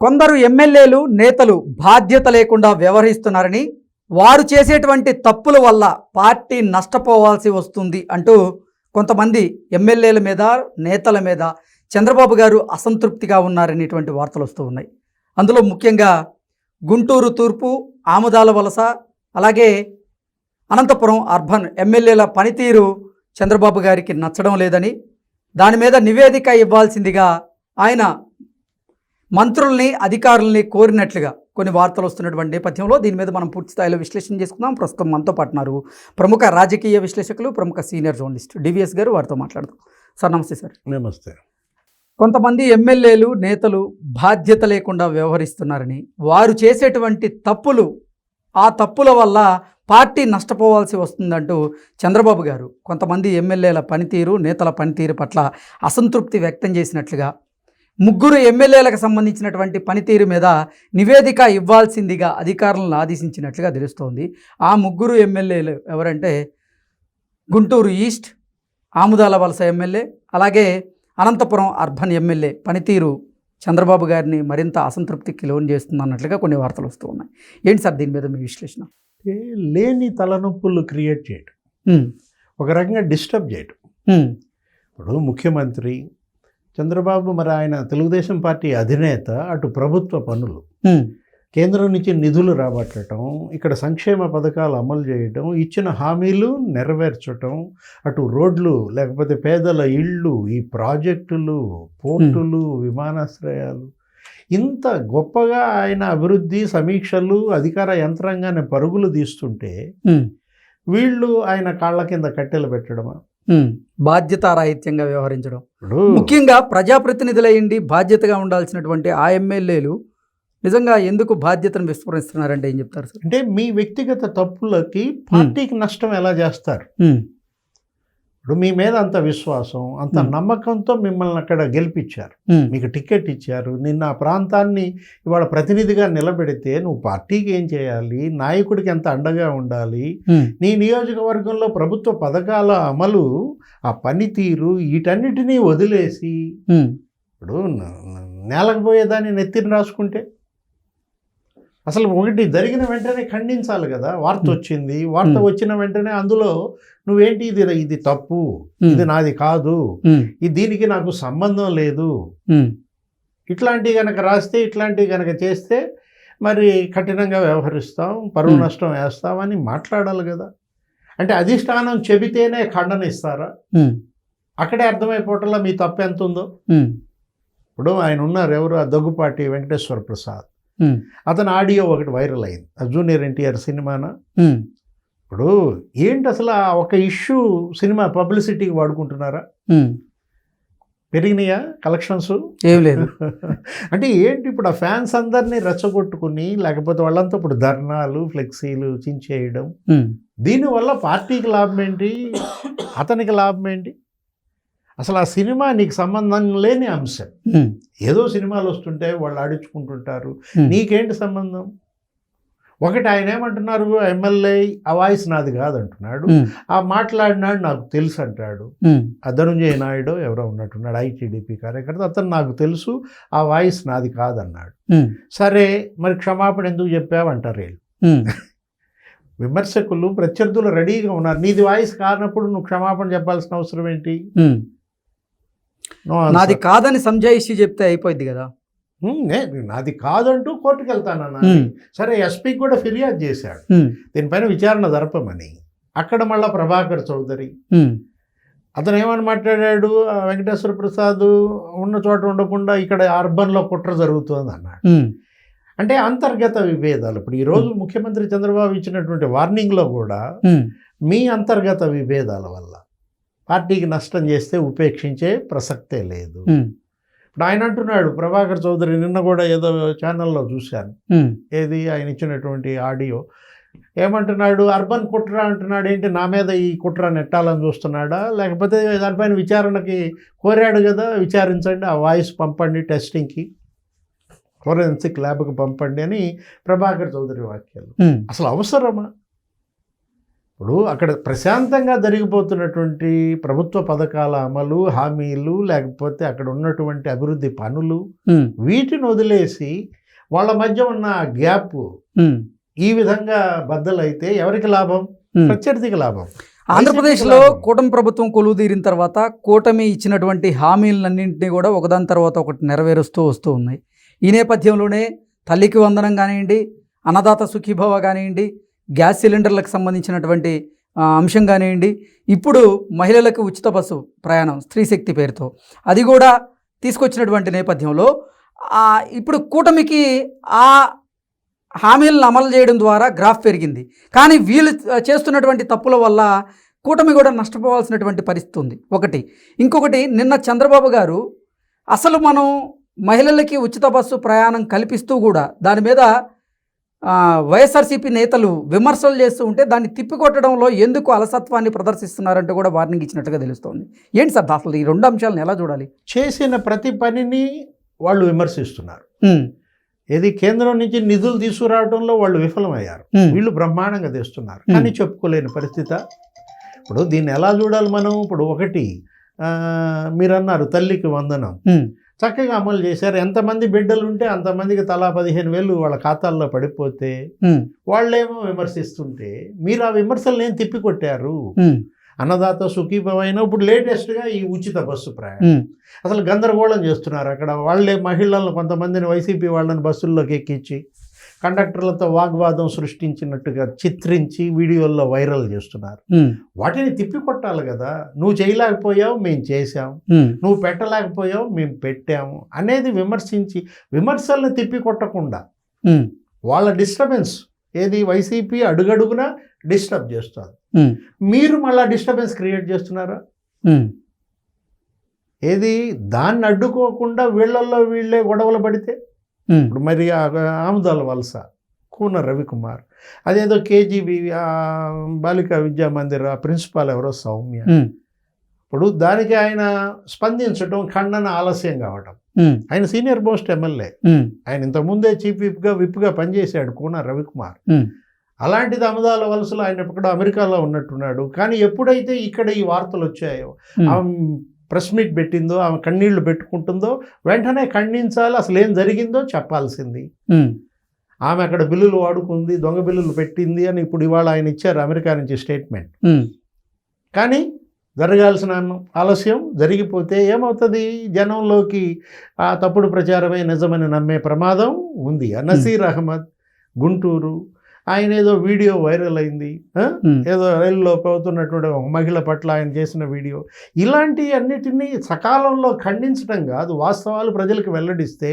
కొందరు ఎమ్మెల్యేలు నేతలు బాధ్యత లేకుండా వ్యవహరిస్తున్నారని, వారు చేసేటువంటి తప్పుల వల్ల పార్టీ నష్టపోవాల్సి వస్తుంది అంటూ కొంతమంది ఎమ్మెల్యేల మీద, నేతల మీద చంద్రబాబు గారు అసంతృప్తిగా ఉన్నారనేటువంటి వార్తలు వస్తూ ఉన్నాయి. అందులో ముఖ్యంగా గుంటూరు తూర్పు, ఆముదాల వలస, అలాగే అనంతపురం అర్బన్ ఎమ్మెల్యేల పనితీరు చంద్రబాబు గారికి నచ్చడం లేదని, దాని మీద నివేదిక ఇవ్వాల్సిందిగా ఆయన మంత్రుల్ని, అధికారుల్ని కోరినట్లుగా కొన్ని వార్తలు వస్తున్నటువంటి నేపథ్యంలో దీని మీద మనం పూర్తి స్థాయిలో విశ్లేషణ చేసుకుందాం. ప్రస్తుతం మనతో పాటున్నారు ప్రముఖ రాజకీయ విశ్లేషకులు, ప్రముఖ సీనియర్ జర్నలిస్ట్ డివిఎస్ గారు. వారితో మాట్లాడదాం. సార్ నమస్తే. సార్ నమస్తే. కొంతమంది ఎమ్మెల్యేలు, నేతలు బాధ్యత లేకుండా వ్యవహరిస్తున్నారని, వారు చేసేటువంటి తప్పులు, ఆ తప్పుల వల్ల పార్టీ నష్టపోవాల్సి వస్తుందంటూ చంద్రబాబు గారు కొంతమంది ఎమ్మెల్యేల పనితీరు, నేతల పనితీరు పట్ల అసంతృప్తి వ్యక్తం చేసినట్లుగా, ముగ్గురు ఎమ్మెల్యేలకు సంబంధించినటువంటి పనితీరు మీద నివేదిక ఇవ్వాల్సిందిగా అధికారులను ఆదేశించినట్లుగా తెలుస్తోంది. ఆ ముగ్గురు ఎమ్మెల్యేలు ఎవరంటే గుంటూరు ఈస్ట్, ఆముదాల వలస ఎమ్మెల్యే, అలాగే అనంతపురం అర్బన్ ఎమ్మెల్యే పనితీరు చంద్రబాబు గారిని మరింత అసంతృప్తికి లోన్ చేస్తుందన్నట్లుగా కొన్ని వార్తలు వస్తూ ఉన్నాయి. ఏంటి సార్ దీని మీద మీ విశ్లేషణ? లేని తలనొప్పులు క్రియేట్ చేయటం, ఒక రకంగా డిస్టర్బ్ చేయటం. ఇప్పుడు ముఖ్యమంత్రి చంద్రబాబు, మరి ఆయన తెలుగుదేశం పార్టీ అధినేత, అటు ప్రభుత్వ పనులు, కేంద్రం నుంచి నిధులు రాబట్టడం, ఇక్కడ సంక్షేమ పథకాలు అమలు చేయడం, ఇచ్చిన హామీలు నెరవేర్చడం, అటు రోడ్లు లేకపోతే పేదల ఇళ్ళు, ఈ ప్రాజెక్టులు, పోర్టులు, విమానాశ్రయాలు, ఇంత గొప్పగా ఆయన అభివృద్ధి సమీక్షలు, అధికార యంత్రాంగాన్ని పరుగులు తీస్తుంటే వీళ్ళు ఆయన కాళ్ళ కింద కట్టెలు పెట్టడమా? బాధ్యతారాహిత్యంగా వ్యవహరించడం. ముఖ్యంగా ప్రజాప్రతినిధులయ్యండి బాధ్యతగా ఉండాల్సినటువంటి ఆ ఎమ్మెల్యేలు నిజంగా ఎందుకు బాధ్యతను విస్మరిస్తున్నారంటే ఏం చెప్తారు సార్? అంటే మీ వ్యక్తిగత తప్పులకి పార్టీకి నష్టం ఎలా చేస్తారు? ఇప్పుడు మీ మీద అంత విశ్వాసం, అంత నమ్మకంతో మిమ్మల్ని అక్కడ గెలిపించారు, మీకు టికెట్ ఇచ్చారు, నిన్న ఆ ప్రాంతాన్ని ఇవాళ ప్రతినిధిగా నిలబెడితే నువ్వు పార్టీకి ఏం చేయాలి, నాయకుడికి ఎంత అండగా ఉండాలి, నీ నియోజకవర్గంలో ప్రభుత్వ పథకాల అమలు, ఆ పనితీరు, వీటన్నిటినీ వదిలేసి ఇప్పుడు నేలకు పోయేదాన్ని నెత్తిని రాసుకుంటే అసలు ఒకటి జరిగిన వెంటనే ఖండించాలి కదా. వార్త వచ్చింది, వార్త వచ్చిన వెంటనే అందులో నువ్వేంటి ఇది తప్పు, ఇది నాది కాదు, దీనికి నాకు సంబంధం లేదు, ఇట్లాంటివి కనుక రాస్తే, ఇట్లాంటివి కనుక చేస్తే మరి కఠినంగా వ్యవహరిస్తాం, పరువు నష్టం వేస్తామని మాట్లాడాలి కదా. అంటే అధిష్టానం చెబితేనే ఖండన ఇస్తారా? అక్కడే అర్థమైపోవటంలో మీ తప్పు ఎంత ఉందో. ఇప్పుడు ఆయన ఉన్నారు ఎవరు, ఆ దగ్గుపాటి వెంకటేశ్వర ప్రసాద్, అతని ఆడియో ఒకటి వైరల్ అయింది, జూనియర్ ఎన్టీఆర్ సినిమానా. ఇప్పుడు ఏంటి అసలు ఆ ఒక ఇష్యూ సినిమా పబ్లిసిటీకి వాడుకుంటున్నారా? పెరిగినాయా కలెక్షన్స్? ఏం లేదు. అంటే ఏంటి ఇప్పుడు ఆ ఫ్యాన్స్ అందరినీ రెచ్చగొట్టుకుని, లేకపోతే వాళ్ళంతా ఇప్పుడు ధర్నాలు, ఫ్లెక్సీలు చించేయడం, దీనివల్ల పార్టీకి లాభం ఏంటి, అతనికి లాభం ఏంటి? అసలు ఆ సినిమా నీకు సంబంధం లేని అంశం. ఏదో సినిమాలు వస్తుంటే వాళ్ళు ఆడించుకుంటుంటారు, నీకేంటి సంబంధం? ఒకటి ఆయన ఏమంటున్నారు, ఎమ్మెల్యే ఆ వాయిస్ నాది కాదంటున్నాడు, ఆ మాట్లాడినాడు నాకు తెలుసు అంటాడు. ధనుంజయ నాయుడు ఎవరో ఉన్నట్టున్నాడు, ఐటీడీపీ కార్యకర్త, అతను నాకు తెలుసు, ఆ వాయిస్ నాది కాదన్నాడు. సరే మరి క్షమాపణ ఎందుకు చెప్పావంటారు వీళ్ళు. విమర్శకులు, ప్రత్యర్థులు రెడీగా ఉన్నారు, నీది వాయిస్ కానప్పుడు నువ్వు క్షమాపణ చెప్పాల్సిన అవసరం ఏంటి? నాది కాదని సంజాయిషి చెప్తే అయిపోయింది కదా. నాది కాదంటూ కోర్టుకు వెళ్తానన్నా. సరే, ఎస్పీకి కూడా ఫిర్యాదు చేశాడు దీనిపైన విచారణ జరపమని. అక్కడ మళ్ళా ప్రభాకర్ చౌదరి అతను ఏమని మాట్లాడాడు, వెంకటేశ్వర ప్రసాద్ ఉన్న చోట ఉండకుండా ఇక్కడ అర్బన్లో కుట్ర జరుగుతుంది అన్నాడు. అంటే అంతర్గత విభేదాలు. ఇప్పుడు ఈరోజు ముఖ్యమంత్రి చంద్రబాబు ఇచ్చినటువంటి వార్నింగ్లో కూడా మీ అంతర్గత విభేదాల వల్ల పార్టీకి నష్టం చేస్తే ఉపేక్షించే ప్రసక్తే లేదు. ఇప్పుడు ఆయన అంటున్నాడు, ప్రభాకర్ చౌదరి నిన్న కూడా ఏదో ఛానల్లో చూశాను, ఏది ఆయన ఇచ్చినటువంటి ఆడియో, ఏమంటున్నాడు, అర్బన్ కుట్ర అంటున్నాడు. ఏంటి నా మీద ఈ కుట్ర నెట్టాలని చూస్తున్నాడా, లేకపోతే దానిపైన విచారణకి కోరాడు కదా, విచారించండి, ఆ వాయిస్ పంపండి టెస్టింగ్కి, ఫోరెన్సిక్ ల్యాబ్కి పంపండి అని ప్రభాకర్ చౌదరి వాక్యాలు. అసలు అవసరమా? ఇప్పుడు అక్కడ ప్రశాంతంగా జరిగిపోతున్నటువంటి ప్రభుత్వ పథకాల అమలు, హామీలు, లేకపోతే అక్కడ ఉన్నటువంటి అభివృద్ధి పనులు, వీటిని వదిలేసి వాళ్ళ మధ్య ఉన్న గ్యాప్ ఈ విధంగా బద్దలైతే ఎవరికి లాభం? ప్రత్యర్థికి లాభం. ఆంధ్రప్రదేశ్లో కూటమి ప్రభుత్వం కొలువు తీరిన తర్వాత కూటమి ఇచ్చినటువంటి హామీలన్నింటినీ కూడా ఒకదాని తర్వాత ఒకటి నెరవేరుస్తూ వస్తూ ఉన్నాయి. ఈ నేపథ్యంలోనే తల్లికి వందనం కానివ్వండి, అన్నదాత సుఖీభవ కానివ్వండి, గ్యాస్ సిలిండర్లకు సంబంధించినటువంటి అంశం కానివ్వండి, ఇప్పుడు మహిళలకు ఉచిత బస్సు ప్రయాణం స్త్రీశక్తి పేరుతో అది కూడా తీసుకొచ్చినటువంటి నేపథ్యంలో ఇప్పుడు కూటమికి ఆ హామీలను అమలు చేయడం ద్వారా గ్రాఫ్ పెరిగింది. కానీ వీళ్ళు చేస్తున్నటువంటి తప్పుల వల్ల కూటమి కూడా నష్టపోవాల్సినటువంటి పరిస్థితి ఉంది ఒకటి. ఇంకొకటి, నిన్న చంద్రబాబు గారు అసలు మనం మహిళలకి ఉచిత బస్సు ప్రయాణం కల్పిస్తూ కూడా దాని మీద వైఎస్ఆర్సీపీ నేతలు విమర్శలు చేస్తూ ఉంటే దాన్ని తిప్పికొట్టడంలో ఎందుకు అలసత్వాన్ని ప్రదర్శిస్తున్నారంటూ కూడా వార్నింగ్ ఇచ్చినట్టుగా తెలుస్తోంది. ఏంటి సార్ అసలు ఈ రెండు అంశాలను ఎలా చూడాలి? చేసిన ప్రతి పనిని వాళ్ళు విమర్శిస్తున్నారు. ఏది కేంద్రం నుంచి నిధులు తీసుకురావడంలో వాళ్ళు విఫలమయ్యారు, వీళ్ళు బ్రహ్మాండంగా తెస్తున్నారు కానీ చెప్పుకోలేని పరిస్థితి. ఇప్పుడు దీన్ని ఎలా చూడాలి మనం? ఇప్పుడు ఒకటి, మీరు అన్నారు తల్లికి వందనం చక్కగా అమలు చేశారు. ఎంతమంది బిడ్డలు ఉంటే అంతమందికి తలా 15,000 వాళ్ళ ఖాతాల్లో పడిపోతే వాళ్ళేమో విమర్శిస్తుంటే మీరు ఆ విమర్శలు ఏం తిప్పికొట్టారు? అన్నదాత సుఖీభవ అయినా ఇప్పుడు లేటెస్ట్గా ఈ ఉచిత బస్సు ప్రయాణం అసలు గందరగోళం చేస్తున్నారు. అక్కడ వాళ్ళే మహిళలను కొంతమందిని వైసీపీ వాళ్ళని బస్సుల్లోకి ఎక్కించి కండక్టర్లతో వాగ్వాదం సృష్టించినట్టుగా చిత్రించి వీడియోల్లో వైరల్ చేస్తున్నారు. వాటిని తిప్పికొట్టాలి కదా. నువ్వు చేయలేకపోయావు, మేము చేశాం, నువ్వు పెట్టలేకపోయావు, మేము పెట్టాము అనేది విమర్శించి విమర్శలను తిప్పికొట్టకుండా వాళ్ళ డిస్టర్బెన్స్ ఏది వైసీపీ అడుగడుగునా డిస్టర్బ్ చేస్తారు. మీరు మళ్ళీ డిస్టర్బెన్స్ క్రియేట్ చేస్తున్నారా? ఏది దాన్ని అడ్డుకోకుండా వీళ్ళల్లో వీళ్ళే గొడవలు పడితే ఇప్పుడు మరి ఆముదాల వలస కూన రవికుమార్ అదేదో కేజీబీ బాలికా విద్యా మందిర్ ప్రిన్సిపాల్ ఎవరో సౌమ్య, ఇప్పుడు దానికి ఆయన స్పందించడం ఖండన ఆలస్యం కావటం. ఆయన సీనియర్ మోస్ట్ ఎమ్మెల్యే, ఆయన ఇంతకుముందే చీఫ్ విప్గా పనిచేశాడు కూన రవికుమార్. అలాంటిది అమదాల వలసలో ఆయన ఎప్పుడు అమెరికాలో ఉన్నట్టున్నాడు. కానీ ఎప్పుడైతే ఇక్కడ ఈ వార్తలు వచ్చాయో, ఆమె ప్రెస్ మీట్ పెట్టిందో, ఆమె కన్నీళ్లు పెట్టుకుంటుందో వెంటనే ఖండించాలి, అసలు ఏం జరిగిందో చెప్పాల్సింది. ఆమె అక్కడ బిల్లులు వాడుకుంది, దొంగ బిల్లులు పెట్టింది అని ఇప్పుడు ఇవాళ ఆయన ఇచ్చారు అమెరికా నుంచి స్టేట్మెంట్. కానీ జరగాల్సిన ఆలస్యం జరిగిపోతే ఏమవుతుంది? జనంలోకి ఆ తప్పుడు ప్రచారమే నిజమని నమ్మే ప్రమాదం ఉంది. నసీర్ అహ్మద్ గుంటూరు, ఆయన ఏదో వీడియో వైరల్ అయింది, ఏదో రైల్లో పోతున్నటువంటి ఒక మహిళ పట్ల ఆయన చేసిన వీడియో. ఇలాంటి అన్నిటినీ సకాలంలో ఖండించడం కాదు, వాస్తవాలు ప్రజలకు వెల్లడిస్తే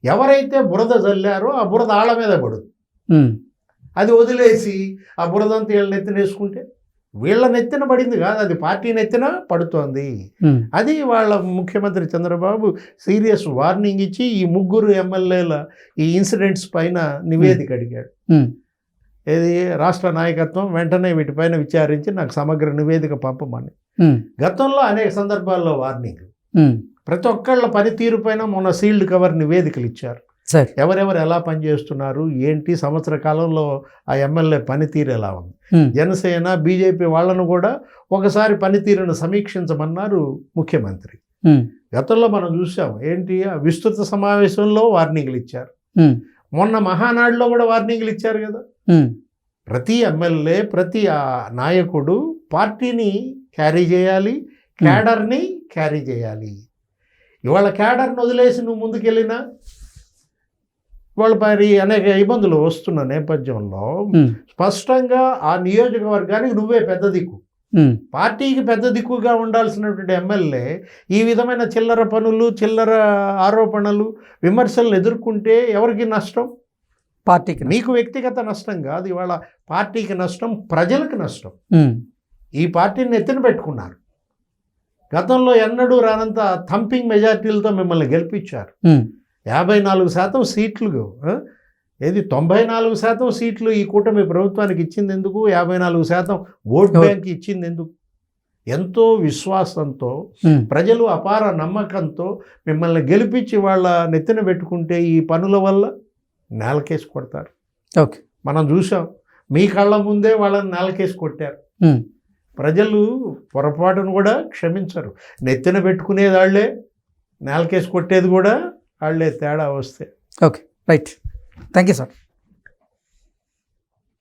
ఎవరైతే బురద జల్లారో ఆ బురద ఆళ్ళ మీద పడుతుంది. అది వదిలేసి ఆ బురదంతా వీళ్ళ నెత్తిన వేసుకుంటే వీళ్ళ నెత్తిన పడింది కాదు, అది పార్టీ నెత్తిన పడుతోంది. అది వాళ్ళ ముఖ్యమంత్రి చంద్రబాబు సీరియస్ వార్నింగ్ ఇచ్చి ఈ 3 ఎమ్మెల్యేల ఈ ఇన్సిడెంట్స్ పైన నివేదిక అడిగాడు. ఏది రాష్ట్ర నాయకత్వం వెంటనే వీటిపైన విచారించి నాకు సమగ్ర నివేదిక పంపమని. గతంలో అనేక సందర్భాల్లో వార్నింగ్, ప్రతి ఒక్కళ్ళ పనితీరు పైన మొన్న సీల్డ్ కవర్ నివేదికలు ఇచ్చారు. ఎవరెవరు ఎలా పనిచేస్తున్నారు ఏంటి, సంవత్సర కాలంలో ఆ ఎమ్మెల్యే పనితీరు ఎలా ఉంది. జనసేన బీజేపీ వాళ్ళను కూడా ఒకసారి పనితీరును సమీక్షించమన్నారు ముఖ్యమంత్రి. గతంలో మనం చూసాం ఏంటి, ఆ విస్తృత సమావేశంలో వార్నింగ్లు ఇచ్చారు. మొన్న మహానాడులో కూడా వార్నింగ్లు ఇచ్చారు కదా. ప్రతి ఎమ్మెల్యే ప్రతి నాయకుడు పార్టీని క్యారీ చేయాలి, క్యాడర్ని క్యారీ చేయాలి. ఇవాళ క్యాడర్ని వదిలేసి నువ్వు ముందుకెళ్ళినా వాళ్ళ మరి అనేక ఇబ్బందులు వస్తున్న నేపథ్యంలో స్పష్టంగా ఆ నియోజకవర్గానికి నువ్వే పెద్ద దిక్కు, పార్టీకి పెద్ద దిక్కుగా ఉండాల్సినటువంటి ఎమ్మెల్యే ఈ విధమైన చిల్లర పనులు, చిల్లర ఆరోపణలు, విమర్శలను ఎదుర్కొంటే ఎవరికి నష్టం? పార్టీకి. మీకు వ్యక్తిగత నష్టం కాదు, ఇవాళ పార్టీకి నష్టం, ప్రజలకు నష్టం. ఈ పార్టీని ఎత్తిన పెట్టుకున్నారు. గతంలో ఎన్నడూ రానంత థంపింగ్ మెజార్టీలతో మిమ్మల్ని గెలిపించారు. 54% సీట్లు, ఏది 94% సీట్లు ఈ కూటమి ప్రభుత్వానికి ఇచ్చింది ఎందుకు? 54% ఓట్ బ్యాంక్ ఇచ్చింది ఎందుకు? ఎంతో విశ్వాసంతో ప్రజలు అపార నమ్మకంతో మిమ్మల్ని గెలిపించి వాళ్ళ నెత్తిన పెట్టుకుంటే ఈ పనుల వల్ల నేలకేసి కొడతారు. ఓకే, మనం చూసాం. మీ కళ్ళ ముందే వాళ్ళని నేలకేసి కొట్టారు. ఉమ్. ప్రజలు పొరపాటును కూడా క్షమించరు. నెత్తిన పెట్టుకునేది వాళ్ళే, నేలకేసి కొట్టేది కూడా వాళ్ళే, తేడా వస్తే. Okay, right. Thank you sir.